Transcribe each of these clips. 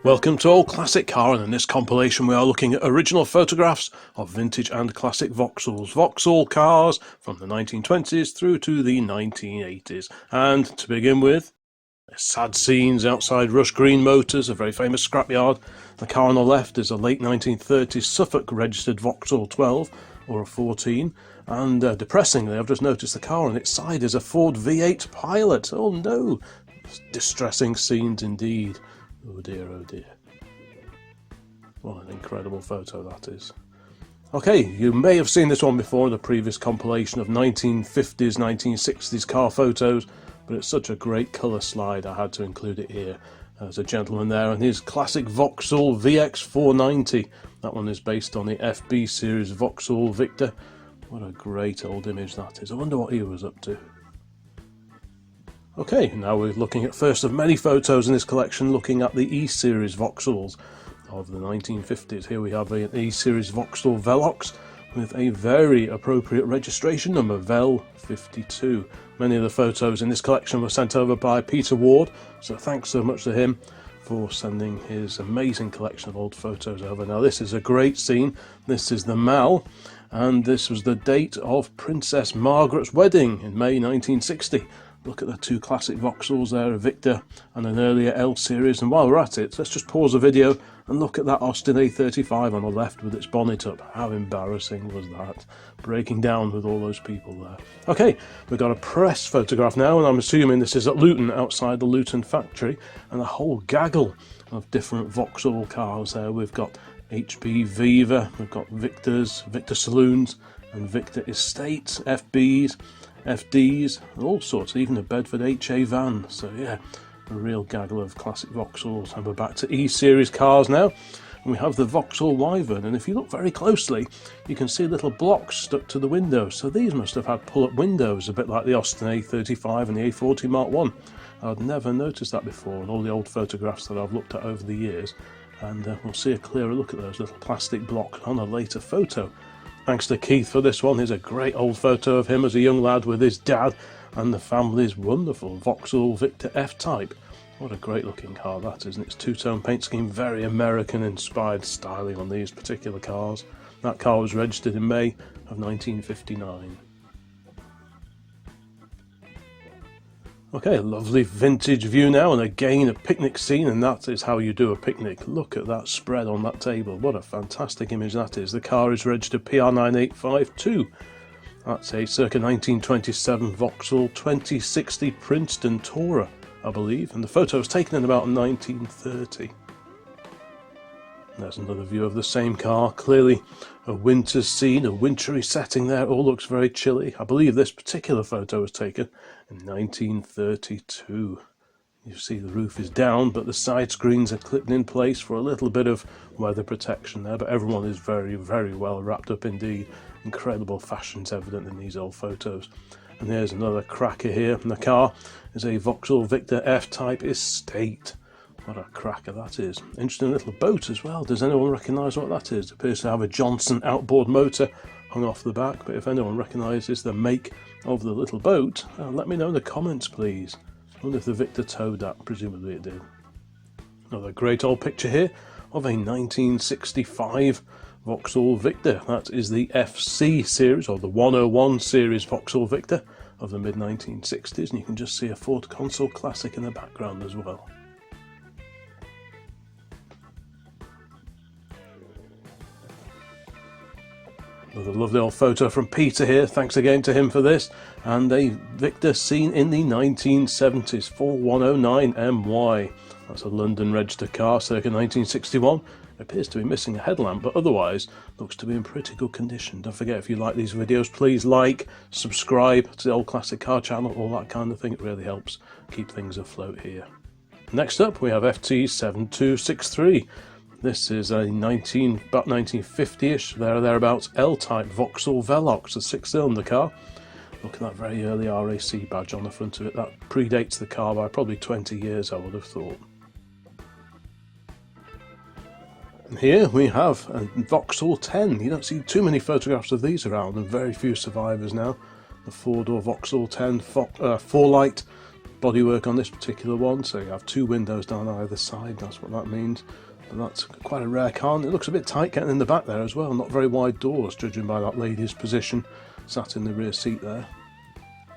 Welcome to Old Classic Car, and in this compilation we are looking at original photographs of vintage and classic Vauxhalls. Vauxhall cars from the 1920s through to the 1980s. And to begin with, sad scenes outside Rush Green Motors, a very famous scrapyard. The car on the left is a late 1930s Suffolk registered Vauxhall 12 or a 14. And depressingly, I've just noticed the car on its side is a Ford V8 Pilot. Oh no! Distressing scenes indeed. Oh dear, oh dear. What an incredible photo that is. Okay, you may have seen this one before in the previous compilation of 1950s, 1960s car photos, but it's such a great colour slide I had to include it here. There's a gentleman there and his classic Vauxhall VX490. That one is based on the FB series Vauxhall Victor. What a great old image that is. I wonder what he was up to. Okay, now we're looking at first of many photos in this collection, looking at the E-Series Vauxhalls of the 1950s. Here we have an E-Series Vauxhall Velox with a very appropriate registration number, VEL52. Many of the photos in this collection were sent over by Peter Ward, so thanks so much to him for sending his amazing collection of old photos over. Now this is a great scene. This is the Mall, and this was the date of Princess Margaret's wedding in May 1960. Look at the two classic Vauxhalls there, a Victor and an earlier L series. And while we're at it, let's just pause the video and look at that Austin A35 on the left with its bonnet up. How embarrassing was that? Breaking down with all those people there. Okay, we've got a press photograph now, and I'm assuming this is at Luton, outside the Luton factory, and a whole gaggle of different Vauxhall cars there. We've got HB Viva, we've got Victors, Victor Saloons, and Victor Estates, FBs, FDs, all sorts, even a Bedford HA van. So yeah, a real gaggle of classic Vauxhalls. And we're back to E-Series cars now. And we have the Vauxhall Wyvern, and if you look very closely, you can see little blocks stuck to the windows. So these must have had pull-up windows, a bit like the Austin A35 and the A40 Mark 1. I'd never noticed that before in all the old photographs that I've looked at over the years. And we'll see a clearer look at those little plastic blocks on a later photo. Thanks to Keith for this one. Here's a great old photo of him as a young lad with his dad and the family's wonderful Vauxhall Victor F-Type. What a great looking car that is, and its two-tone paint scheme, very American inspired styling on these particular cars. That car was registered in May of 1959. Okay, a lovely vintage view now, and again a picnic scene, and that is how you do a picnic. Look at that spread on that table. What a fantastic image that is. The car is registered PR9852. That's a circa 1927 Vauxhall 2060 Princeton Tourer, I believe, and the photo was taken in about 1930. There's another view of the same car, clearly a winter scene, a wintry setting there. All looks very chilly. I believe this particular photo was taken in 1932. You see the roof is down, but the side screens are clipped in place for a little bit of weather protection there, but everyone is very, very well wrapped up indeed. Incredible fashion's evident in these old photos. And here's another cracker here, and the car is a Vauxhall Victor F-Type Estate. What a cracker that is. Interesting little boat as well. Does anyone recognise what that is? It appears to have a Johnson outboard motor hung off the back, but if anyone recognises the make of the little boat, let me know in the comments please. I wonder if the Victor towed that. Presumably it did. Another great old picture here of a 1965 Vauxhall Victor. That is the FC series, or the 101 series Vauxhall Victor of the mid-1960s, and you can just see a Ford Console Classic in the background as well. Another lovely old photo from Peter here, thanks again to him for this, and a Victor seen in the 1970s, 4109MY. That's a London registered car, circa 1961. It appears to be missing a headlamp, but otherwise looks to be in pretty good condition. Don't forget, if you like these videos, please like, subscribe to the Old Classic Car channel, all that kind of thing. It really helps keep things afloat here. Next up, we have FT7263. This is a about 1950-ish, thereabouts, L-type Vauxhall Velox, a 6-cylinder car. Look at that very early RAC badge on the front of it. That predates the car by probably 20 years, I would have thought. And here we have a Vauxhall 10. You don't see too many photographs of these around, and very few survivors now. The four-door Vauxhall 10 4-light bodywork on this particular one, so you have two windows down either side, that's what that means. But that's quite a rare car, and it looks a bit tight getting in the back there as well, not very wide doors judging by that lady's position sat in the rear seat there.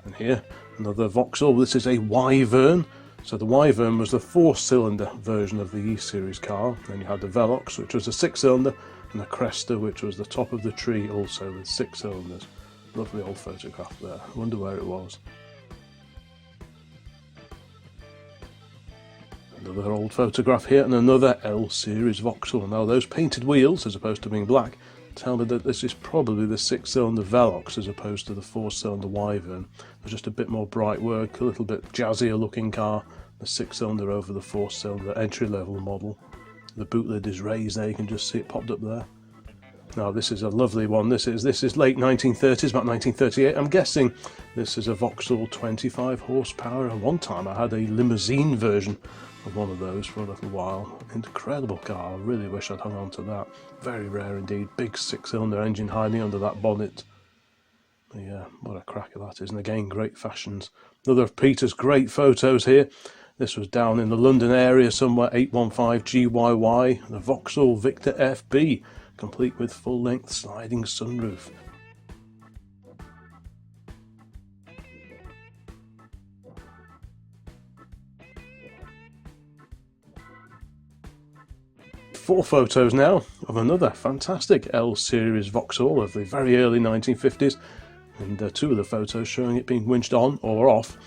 And here, another Vauxhall. This is a Wyvern. So the Wyvern was the 4-cylinder version of the E-Series car. Then you had the Velox, which was a 6-cylinder, and the Cresta, which was the top of the tree, also with 6 cylinders. Lovely old photograph there. I wonder where it was. Another old photograph here, and another L-Series Vauxhall. Now those painted wheels, as opposed to being black, tell me that this is probably the 6-cylinder Velox as opposed to the 4-cylinder Wyvern. There's just a bit more bright work, a little bit jazzier looking car, the 6-cylinder over the 4-cylinder entry-level model. The boot lid is raised there, you can just see it popped up there. Now this is a lovely one. This is late 1930s, about 1938. I'm guessing this is a Vauxhall 25 horsepower. At one time I had a limousine version of one of those for a little while. Incredible car. I really wish I'd hung on to that. Very rare indeed. Big 6-cylinder engine hiding under that bonnet. Yeah, what a cracker that is. And again, great fashions. Another of Peter's great photos here. This was down in the London area somewhere, 815 GYY, the Vauxhall Victor FB, complete with full-length sliding sunroof. Four photos now of another fantastic L-Series Vauxhall of the very early 1950s, and two of the photos showing it being winched on or off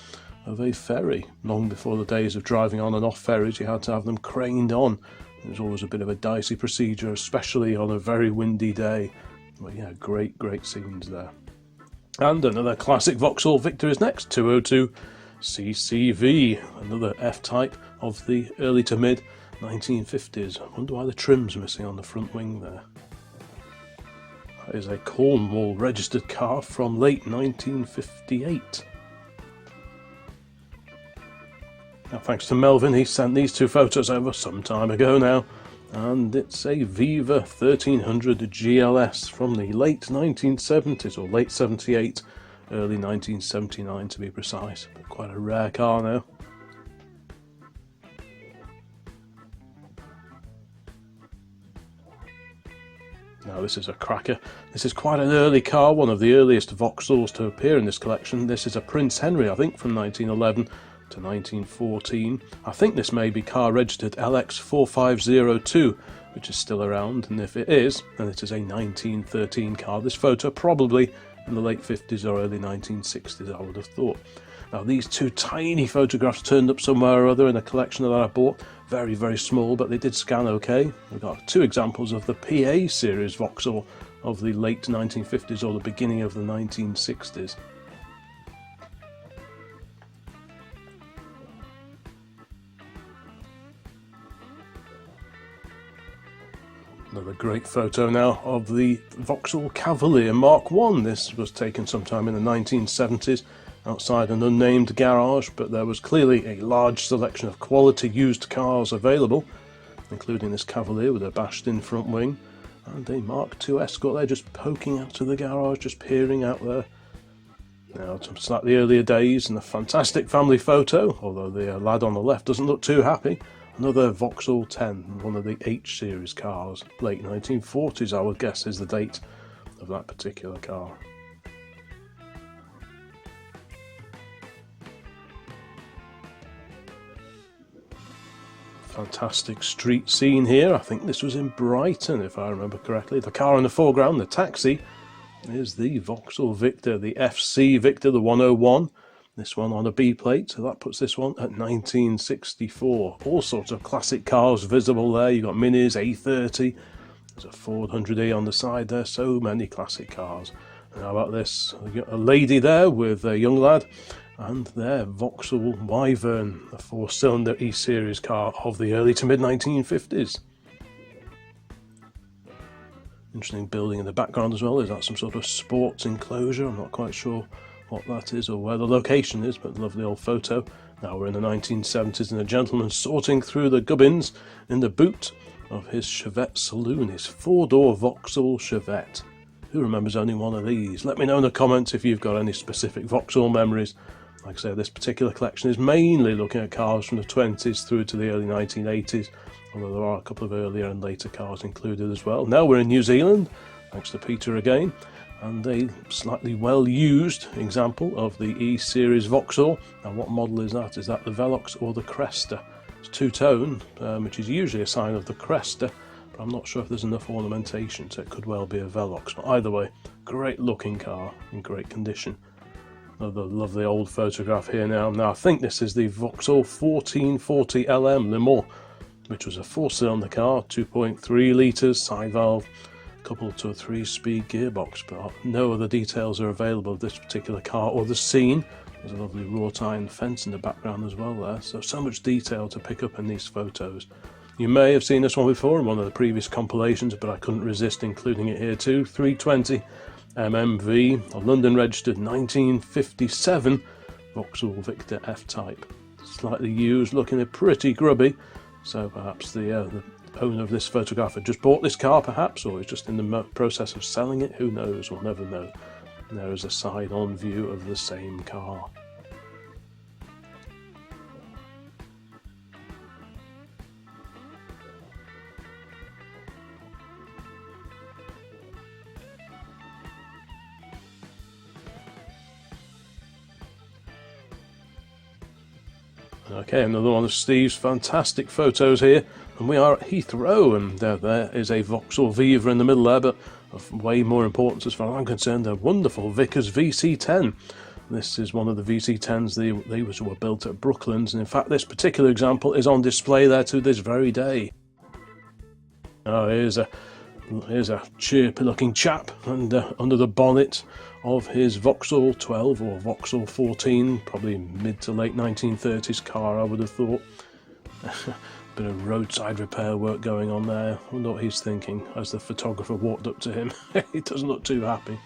of a ferry. Long before the days of driving on and off ferries, you had to have them craned on. It was always a bit of a dicey procedure, especially on a very windy day. But yeah, great scenes there. And another classic Vauxhall Victor is next, 202 CCV, another F-type of the early to mid 1950s. I wonder why the trim's missing on the front wing there. That is a Cornwall registered car from late 1958. Now, thanks to Melvin, he sent these two photos over some time ago now, and it's a Viva 1300 GLS from the late 1970s, or late 78, early 1979 to be precise, but quite a rare car now. Now this is a cracker. This is quite an early car, one of the earliest Vauxhalls to appear in this collection. This is a Prince Henry, I think, from 1911 to 1914. I think this may be car registered LX4502, which is still around, and if it is, then it is a 1913 car. This photo probably in the late 50s or early 1960s, I would have thought. Now these two tiny photographs turned up somewhere or other in a collection that I bought. Very small, but they did scan okay. We've got two examples of the PA series Vauxhall of the late 1950s or the beginning of the 1960s. Another great photo now of the Vauxhall Cavalier Mark I. This was taken sometime in the 1970s outside an unnamed garage, but there was clearly a large selection of quality used cars available, including this Cavalier with a bashed-in front wing and a Mark II Escort there just poking out of the garage, just peering out there. Now to slightly earlier days and a fantastic family photo, although the lad on the left doesn't look too happy. Another Vauxhall 10, one of the H series cars. Late 1940s, I would guess, is the date of that particular car. Fantastic street scene here. I think this was in Brighton, if I remember correctly. The car in the foreground, the taxi, is the Vauxhall Victor, the FC Victor, the 101. This one on a B plate, so that puts this one at 1964. All sorts of classic cars visible there. You've got Minis, A30, there's a Ford 100E on the side there, so many classic cars. And how about this? A lady there with a young lad, and their Vauxhall Wyvern, a 4-cylinder E-Series car of the early to mid-1950s. Interesting building in the background as well. Is that some sort of sports enclosure? I'm not quite sure what that is or where the location is, but lovely old photo. Now we're in the 1970s and a gentleman sorting through the gubbins in the boot of his Chevette saloon, his 4-door Vauxhall Chevette. Who remembers owning one of these? Let me know in the comments if you've got any specific Vauxhall memories Like I say, this particular collection is mainly looking at cars from the 20s through to the early 1980s, although there are a couple of earlier and later cars included as well. Now we're in New Zealand, thanks to Peter again, and a slightly well-used example of the E-Series Vauxhall. Now what model is that? Is that the Velox or the Cresta? It's two-tone, which is usually a sign of the Cresta, but I'm not sure if there's enough ornamentation, so it could well be a Velox. But either way, great looking car in great condition. Another lovely old photograph here now. Now I think this is the Vauxhall 1440 LM Le Mans, which was a 4-cylinder car, 2.3 litres, side valve, coupled to a 3-speed gearbox, but no other details are available of this particular car or the scene. There's a lovely wrought iron fence in the background as well there, so much detail to pick up in these photos. You may have seen this one before in one of the previous compilations, but I couldn't resist including it here too. 320 MMV, a London registered 1957 Vauxhall Victor F-Type. Slightly used, looking pretty grubby, so perhaps the owner of this photograph had just bought this car perhaps, or is just in the process of selling it, who knows, we'll never know. And there is a side-on view of the same car. Okay, another one of Steve's fantastic photos here, and we are at Heathrow, and there is a Vauxhall Viva in the middle there, but of way more importance as far as I'm concerned, a wonderful Vickers VC10. This is one of the VC10s, they were built at Brooklands, and in fact this particular example is on display there to this very day. Oh, here's a chirpy looking chap, and under the bonnet of his Vauxhall 12 or Vauxhall 14, probably mid to late 1930s car, I would have thought. Bit of roadside repair work going on there. I wonder what he's thinking as the photographer walked up to him. He doesn't look too happy.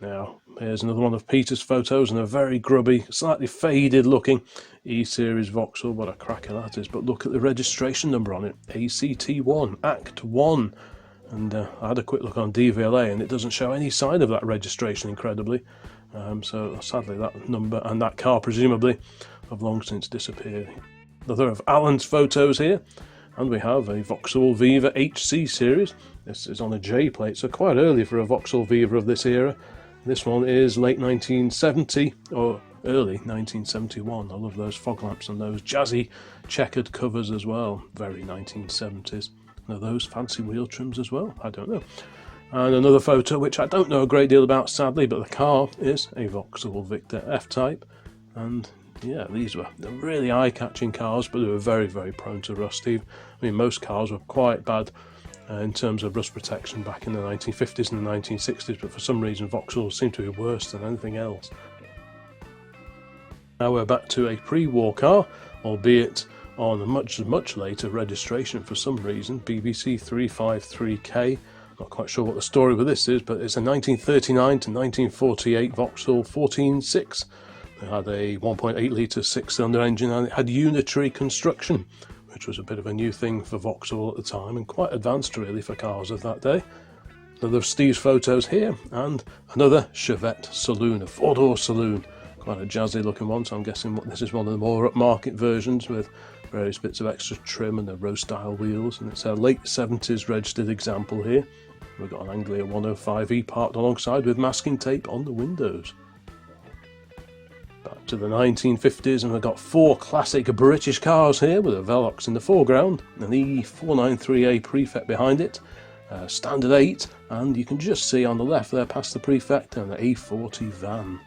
Now, here's another one of Peter's photos, and a very grubby, slightly faded looking E-Series Vauxhall. What a cracker that is. But look at the registration number on it. ACT1, Act 1. And I had a quick look on DVLA, and it doesn't show any sign of that registration, incredibly. So sadly that number and that car presumably have long since disappeared. Another of Alan's photos here, and we have a Vauxhall Viva HC series. This is on a J plate, so quite early for a Vauxhall Viva of this era. This one is late 1970 or early 1971. I love those fog lamps and those jazzy checkered covers as well. Very 1970s. Are those fancy wheel trims as well? I don't know. And another photo which I don't know a great deal about sadly, but the car is a Vauxhall Victor F-Type, and yeah, these were really eye-catching cars, but they were very, very prone to rust, Steve. I mean, most cars were quite bad in terms of rust protection back in the 1950s and the 1960s, but for some reason Vauxhalls seem to be worse than anything else. Now we're back to a pre-war car, albeit on a much, much later registration for some reason, BBC 353K. Not quite sure what the story with this is, but it's a 1939 to 1948 Vauxhall 14.6. It had a 1.8 litre 6-cylinder engine, and it had unitary construction, which was a bit of a new thing for Vauxhall at the time, and quite advanced really for cars of that day. Another of Steve's photos here, and another Chevette saloon, a 4-door saloon. Quite a jazzy looking one, so I'm guessing this is one of the more upmarket versions with various bits of extra trim and the row style wheels, and it's a late 70s registered example here. We've got an Anglia 105E parked alongside with masking tape on the windows. Back to the 1950s, and we've got 4 classic British cars here with a Velox in the foreground, an E493A Prefect behind it, Standard 8, and you can just see on the left there past the Prefect an A40 van.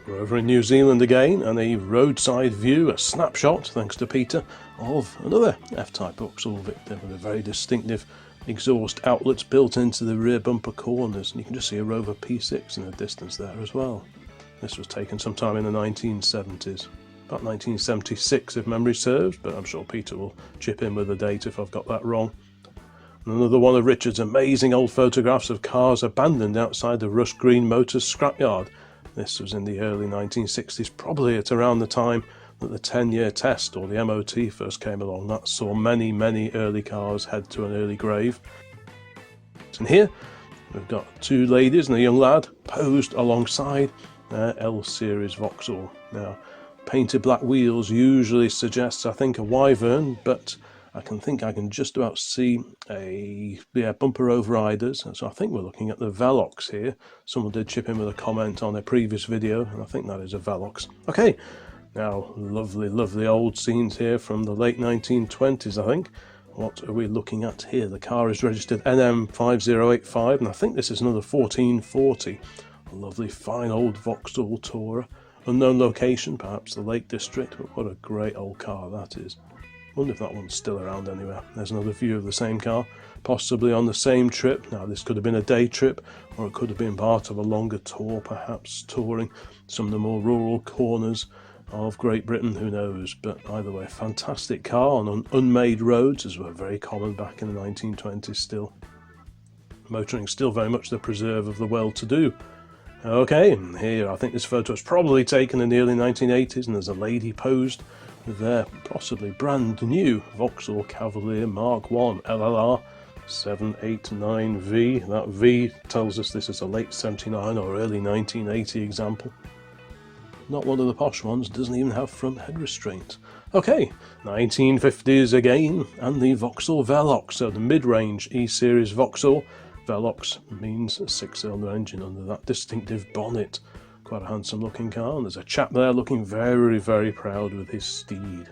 We're over in New Zealand again, and a roadside view, a snapshot, thanks to Peter, of another F-Type Vauxhall Victor with a very distinctive exhaust outlets built into the rear bumper corners, and you can just see a Rover P6 in the distance there as well. This was taken sometime in the 1970s, about 1976 if memory serves, but I'm sure Peter will chip in with the date if I've got that wrong. And another one of Richard's amazing old photographs of cars abandoned outside the Rush Green Motors scrapyard. This was in the early 1960s, probably at around the time that the 10-year test or the MOT first came along. That saw many, many early cars head to an early grave. And here we've got two ladies and a young lad posed alongside L series Vauxhall. Now, painted black wheels usually suggests, I think, a Wyvern, but I can just about see a bumper overriders, so I think we're looking at the Velox here. Someone did chip in with a comment on a previous video, and I think that is a Velox. Okay, now lovely old scenes here from the late 1920s, I think. What are we looking at here? The car is registered NM5085, and I think this is another 1440. A lovely fine old Vauxhall Tourer. Unknown location, perhaps the Lake District, but what a great old car that is. Wonder if that one's still around anywhere. There's another view of the same car, possibly on the same trip. Now this could have been a day trip, or it could have been part of a longer tour, perhaps touring some of the more rural corners of Great Britain, who knows. But either way, fantastic car on unmade roads, as were very common back in the 1920s still. Motoring still very much the preserve of the well-to-do. Okay, here I think this photo was probably taken in the early 1980s, and there's a lady posed with their possibly brand new Vauxhall Cavalier Mark 1 LLR 789V. That V tells us this is a late 79 or early 1980 example. Not one of the posh ones, doesn't even have front head restraint. Okay, 1950s again, and the Vauxhall Velox, so the mid-range E-Series Vauxhall. Velox means a 6-cylinder engine under that distinctive bonnet. Quite a handsome looking car, and there's a chap there looking very, very proud with his steed.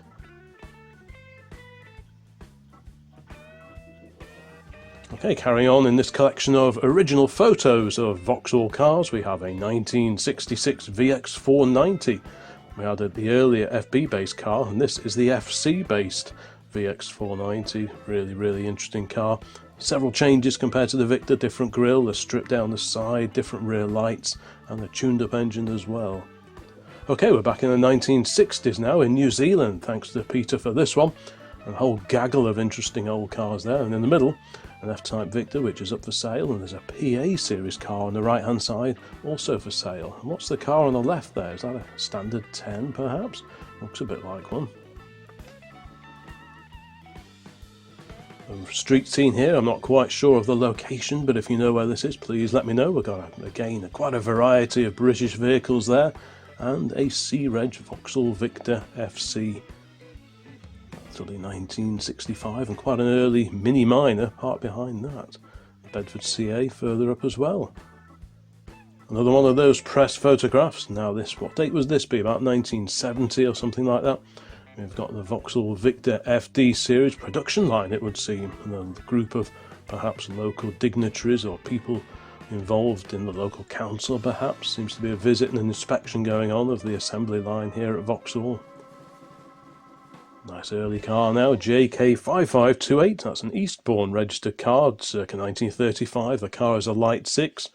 Okay, carrying on in this collection of original photos of Vauxhall cars, we have a 1966 VX490. We had the earlier FB based car, and this is the FC based VX490. Really interesting car. Several changes compared to the Victor, different grille, the strip down the side, different rear lights, and the tuned up engine as well. Okay, we're back in the 1960s now in New Zealand, thanks to Peter for this one. And a whole gaggle of interesting old cars there, and in the middle, an F-Type Victor which is up for sale, and there's a PA series car on the right hand side, also for sale. And what's the car on the left there? Is that a standard 10 perhaps? Looks a bit like one. Street scene here, I'm not quite sure of the location, but if you know where this is, please let me know. We've got, again, quite a variety of British vehicles there, and a C-Reg Vauxhall Victor FC. Till the 1965, and quite an early Mini Minor parked behind that. Bedford CA further up as well. Another one of those press photographs. Now this, what date was this be? About 1970 or something like that. We've got the Vauxhall Victor FD series production line, it would seem, and a group of perhaps local dignitaries or people involved in the local council perhaps. Seems to be a visit and an inspection going on of the assembly line here at Vauxhall. Nice early car now, JK5528, that's an Eastbourne registered car, circa 1935. The car is a light 6,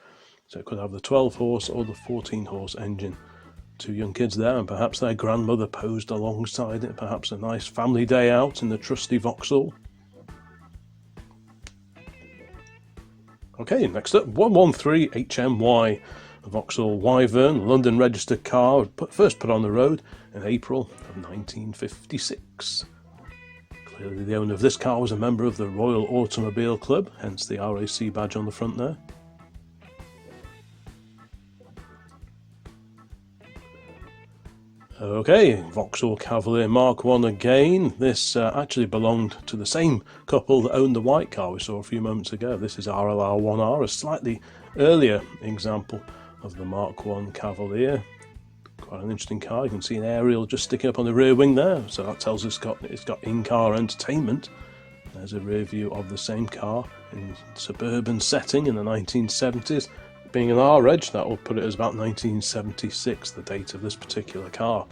so it could have the 12 horse or the 14 horse engine. Two young kids there, and perhaps their grandmother posed alongside it. Perhaps a nice family day out in the trusty Vauxhall. Okay, next up, 113 HMY, a Vauxhall Wyvern, London registered car, first put on the road in April of 1956. Clearly the owner of this car was a member of the Royal Automobile Club, hence the RAC badge on the front there. Okay, Vauxhall Cavalier Mark 1 again. This actually belonged to the same couple that owned the white car we saw a few moments ago. This is RLR1R, a slightly earlier example of the Mark 1 Cavalier. Quite an interesting car. You can see an aerial just sticking up on the rear wing there, so that tells us it's got in-car entertainment. There's a rear view of the same car in suburban setting in the 1970s. Being an R-Reg, that will put it as about 1976, the date of this particular car.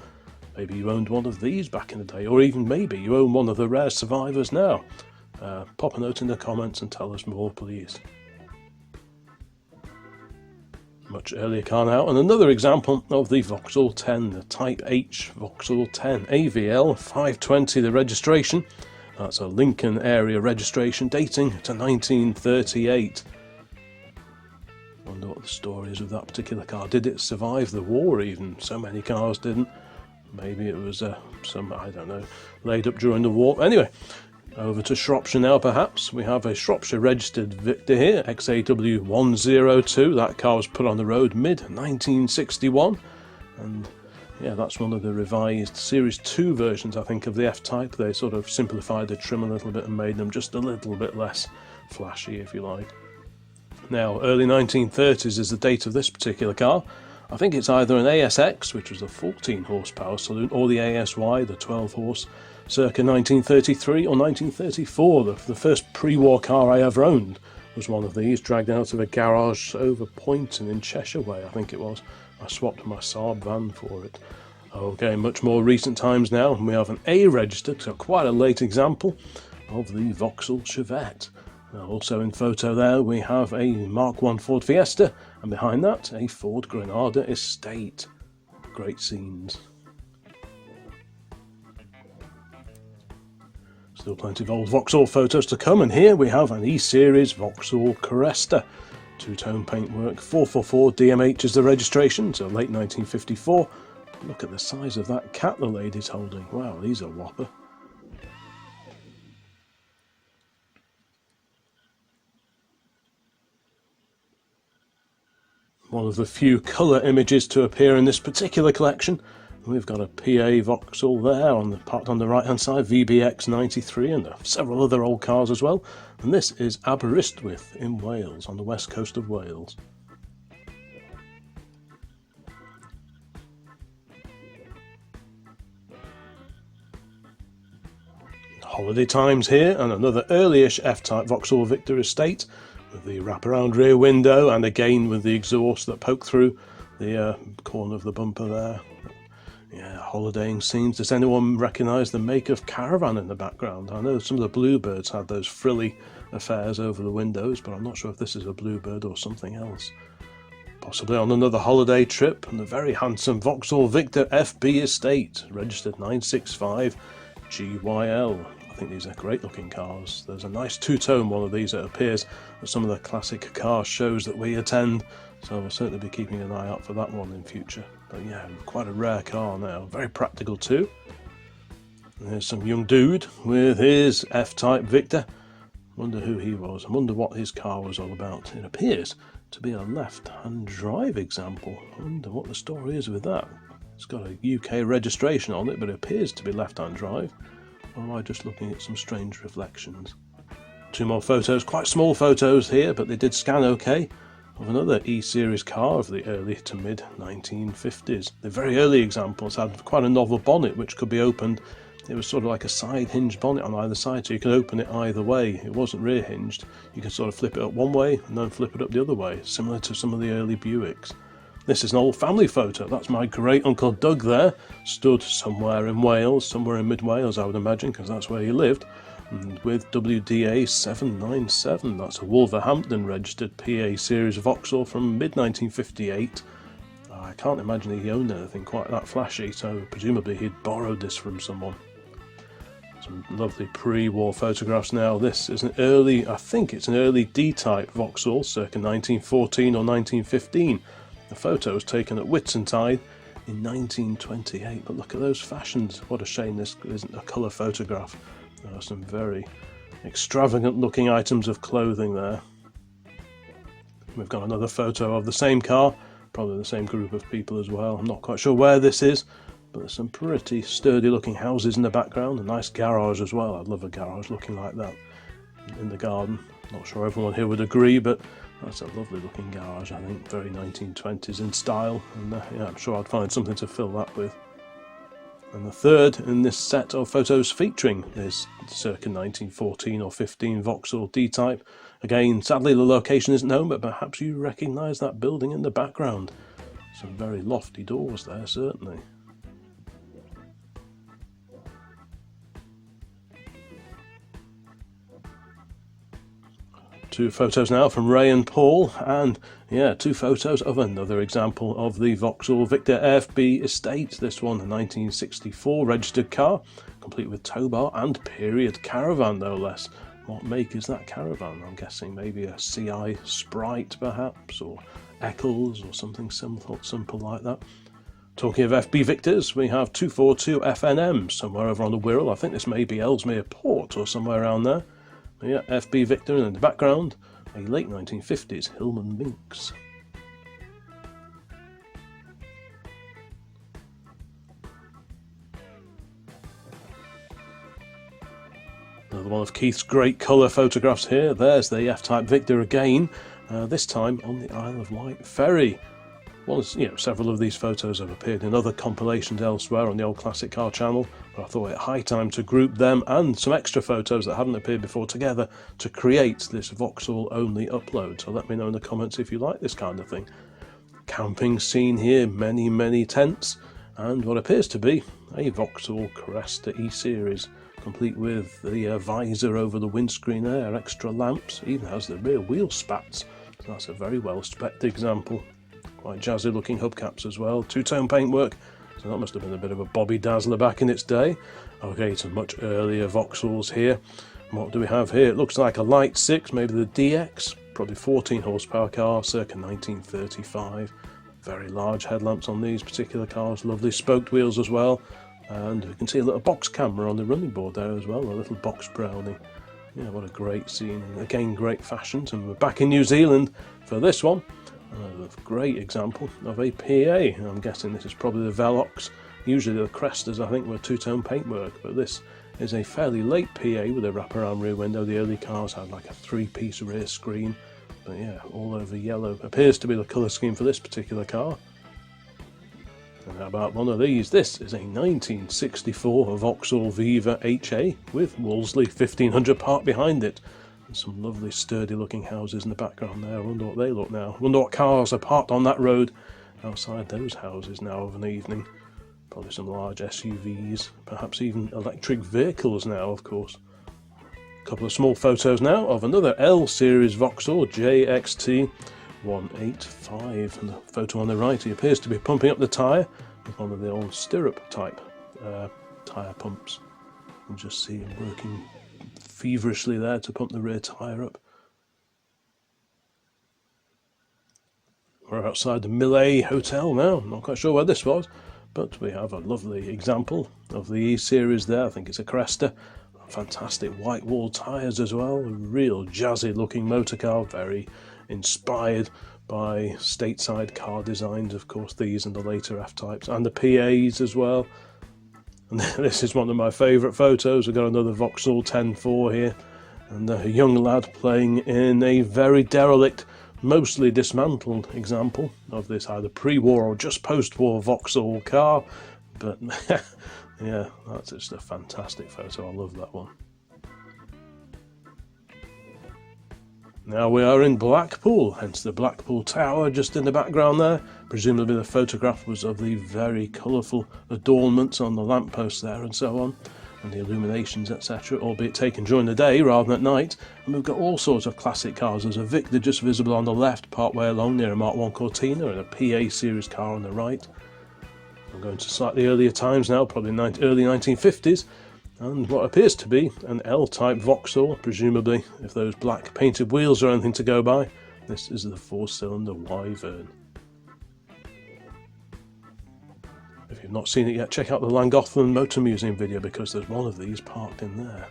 Maybe you owned one of these back in the day, or even maybe you own one of the rare survivors now. Pop a note in the comments and tell us more, please. Much earlier car now, and another example of the Vauxhall 10, the Type H Vauxhall 10, AVL 520, the registration. That's a Lincoln area registration dating to 1938. Wonder what the story is with that particular car. Did it survive the war even? So many cars didn't. Maybe it was some, I don't know, laid up during the war. Anyway, Over to Shropshire now, perhaps. We have a Shropshire registered Victor here, XAW102. That car was put on the road mid-1961, and yeah, that's one of the revised Series 2 versions, I think, of the F-Type. They sort of simplified the trim a little bit and made them just a little bit less flashy, if you like. Now, early 1930s is the date of this particular car. I think it's either an ASX, which was a 14 horsepower saloon, or the ASY, the 12 horse, circa 1933 or 1934. The first pre-war car I ever owned was one of these, dragged out of a garage over Poynton in Cheshire Way, I think it was. I swapped my Saab van for it. Okay, much more recent times now, and we have an A registered, so quite a late example of the Vauxhall Chevette. Now, also in photo there we have a Mark I Ford Fiesta, and behind that a Ford Granada Estate. Great scenes. Still plenty of old Vauxhall photos to come, and here we have an E-Series Vauxhall Cresta. Two-tone paintwork, 444 DMH is the registration, so late 1954. Look at the size of that cat the lady's holding. Wow, he's a whopper. One of the few colour images to appear in this particular collection. We've got a PA Vauxhall there on the part on the right hand side, VBX 93, and several other old cars as well. And this is Aberystwyth in Wales, on the west coast of Wales. Holiday times here, and another early-ish F-Type Vauxhall Victor Estate, with the wraparound rear window, and again with the exhaust that poke through the corner of the bumper there. Yeah, holidaying scenes. Does anyone recognise the make of caravan in the background? I know some of the Bluebirds had those frilly affairs over the windows, but I'm not sure if this is a Bluebird or something else. Possibly on another holiday trip, and the very handsome Vauxhall Victor FB Estate, registered 965 GYL. I think these are great looking cars. There's a nice two-tone one of these that appears at some of the classic car shows that we attend, so I'll certainly be keeping an eye out for that one in future. But yeah, quite a rare car now, very practical too. And there's some young dude with his F-Type Victor. Wonder who he was, I wonder what his car was all about. It appears to be a left-hand drive example. I wonder what the story is with that. It's got a UK registration on it, but it appears to be left-hand drive. Or am I just looking at some strange reflections? Two more photos, quite small photos here, but they did scan okay, of another E-Series car of the early to mid-1950s. The very early examples had quite a novel bonnet which could be opened. It was sort of like a side hinge bonnet on either side, so you could open it either way. It wasn't rear hinged. You could sort of flip it up one way and then flip it up the other way, similar to some of the early Buicks. This is an old family photo. That's my great Uncle Doug there, stood somewhere in Wales, somewhere in mid-Wales I would imagine, because that's where he lived, and with WDA 797. That's a Wolverhampton registered PA Series Vauxhall from mid-1958. I can't imagine he owned anything quite that flashy, so presumably he'd borrowed this from someone. Some lovely pre-war photographs now. This is an early, I think it's an early D-type Vauxhall, circa 1914 or 1915. The photo was taken at Whitsuntide in 1928, but look at those fashions. What a shame this isn't a colour photograph. There are some very extravagant looking items of clothing there. We've got another photo of the same car, probably the same group of people as well. I'm not quite sure where this is, but there's some pretty sturdy looking houses in the background, a nice garage as well. I'd love a garage looking like that in the garden. Not sure everyone here would agree, but that's a lovely looking garage, I think, very 1920s in style, and yeah, I'm sure I'd find something to fill that with. And the third in this set of photos featuring is circa 1914 or 15 Vauxhall D-Type. Again, sadly the location isn't known, but perhaps you recognise that building in the background. Some very lofty doors there, certainly. Two photos now from Ray and Paul, and yeah, two photos of another example of the Vauxhall Victor FB Estate. This one, a 1964 registered car, complete with tow bar and period caravan, no less. What make is that caravan? I'm guessing maybe a CI Sprite perhaps, or Eccles, or something simple like that. Talking of FB Victors, we have 242 FNM somewhere over on the Wirral. I think this may be Ellesmere Port or somewhere around there. But yeah, FB Victor, and in the background, a late 1950s Hillman Minx. Another one of Keith's great colour photographs here. There's the F-Type Victor again, this time on the Isle of Wight ferry. Well, several of these photos have appeared in other compilations elsewhere on the Old Classic Car channel, but I thought it high time to group them and some extra photos that hadn't appeared before together to create this Vauxhall only upload. So let me know in the comments if you like this kind of thing. Camping scene here, many tents, and what appears to be a Vauxhall Cresta E-Series, complete with the visor over the windscreen there, extra lamps, even has the rear wheel spats. So that's a very well spec'd example. Quite jazzy looking hubcaps as well, two-tone paintwork, so that must have been a bit of a Bobby Dazzler back in its day. Okay, some much earlier Vauxhalls here. What do we have here? It looks like a Light 6, maybe the DX, probably 14 horsepower car, circa 1935. Very large headlamps on these particular cars, lovely spoked wheels as well. And we can see a little box camera on the running board there as well, a little box brownie. Yeah, what a great scene. Again, great fashions. And we're back in New Zealand for this one. A great example of a PA. I'm guessing this is probably the Velox. Usually the Crestas, I think, were two-tone paintwork, but this is a fairly late PA with a wraparound rear window. The early cars had like a three-piece rear screen. But yeah, all over yellow. Appears to be the colour scheme for this particular car. And how about one of these? This is a 1964 Vauxhall Viva HA with Wolseley 1500 parked behind it. And some lovely sturdy looking houses in the background there. I wonder what they look now. I wonder what cars are parked on that road outside those houses now of an evening. Probably some large SUVs, perhaps even electric vehicles now, of course. A couple of small photos now of another L series Vauxhall JXT 185, and the photo on the right, he appears to be pumping up the tyre with one of the old stirrup type tyre pumps. You can just see him working feverishly there to pump the rear tyre up. We're outside the Millet Hotel now. I'm not quite sure where this was, but we have a lovely example of the E-Series there. I think it's a Cresta. Fantastic white wall tyres as well. A real jazzy looking motor car, very inspired by stateside car designs, of course, these and the later F-types, and the PAs as well. And this is one of my favourite photos. We've got another Vauxhall 10.4 here, and a young lad playing in a very derelict, mostly dismantled example of this either pre-war or just post-war Vauxhall car. But yeah, that's just a fantastic photo. I love that one. Now we are in Blackpool, hence the Blackpool Tower just in the background there. Presumably the photograph was of the very colourful adornments on the lampposts there and so on, and the illuminations, etc., albeit taken during the day rather than at night. And we've got all sorts of classic cars. There's a Victor just visible on the left, part way along near a Mark I Cortina, and a PA series car on the right. I'm going to slightly earlier times now, probably early 1950s. And what appears to be an L-type Vauxhall, presumably, if those black painted wheels are anything to go by. This is the four-cylinder Wyvern. If you've not seen it yet, check out the Llangollen Motor Museum video, because there's one of these parked in there.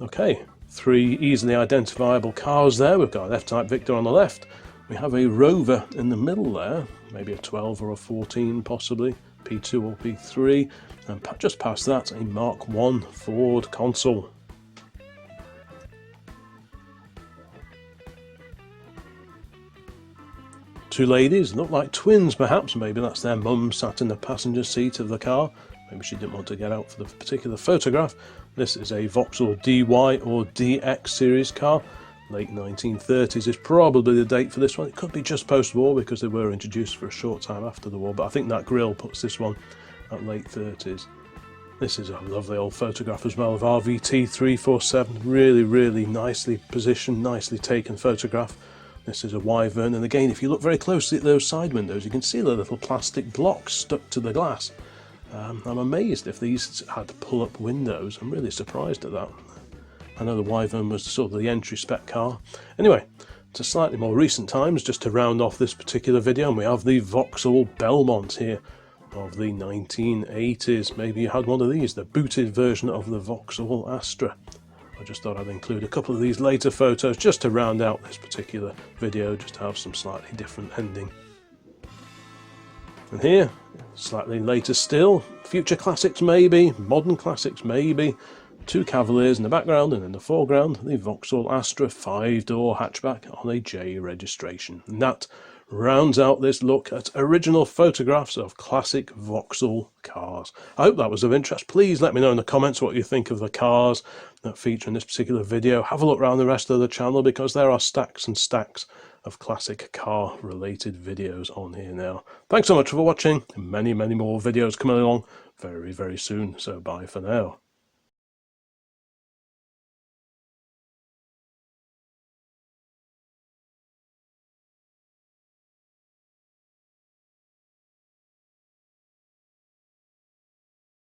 Okay, three easily identifiable cars there. We've got an F-type Victor on the left. We have a Rover in the middle there, maybe a 12 or a 14 possibly, P2 or P3. And just past that, a Mark I Ford Consul. Two ladies, look like twins perhaps. Maybe that's their mum sat in the passenger seat of the car. Maybe she didn't want to get out for the particular photograph. This is a Vauxhall DY or DX series car. Late 1930s is probably the date for this one. It could be just post-war because they were introduced for a short time after the war, but I think that grille puts this one at late 30s. This is a lovely old photograph as well of RVT 347. Really nicely positioned, nicely taken photograph. This is a Wyvern, and again, if you look very closely at those side windows, you can see the little plastic blocks stuck to the glass. I'm amazed if these had pull-up windows. I'm really surprised at that. I know the Wyvern was sort of the entry spec car. Anyway, to slightly more recent times, just to round off this particular video, and we have the Vauxhall Belmont here. of the 1980s. Maybe you had one of these, the booted version of the Vauxhall Astra. I just thought I'd include a couple of these later photos just to round out this particular video, just to have some slightly different ending. And here, slightly later still, future classics maybe, modern classics maybe, two Cavaliers in the background, and in the foreground the Vauxhall Astra 5-door hatchback on a J registration. And that rounds out this look at original photographs of classic Vauxhall cars. I hope that was of interest. Please let me know in the comments what you think of the cars that feature in this particular video. Have a look around the rest of the channel, because there are stacks and stacks of classic car related videos on here now. Thanks so much for watching. Many more videos coming along very soon, so bye for now.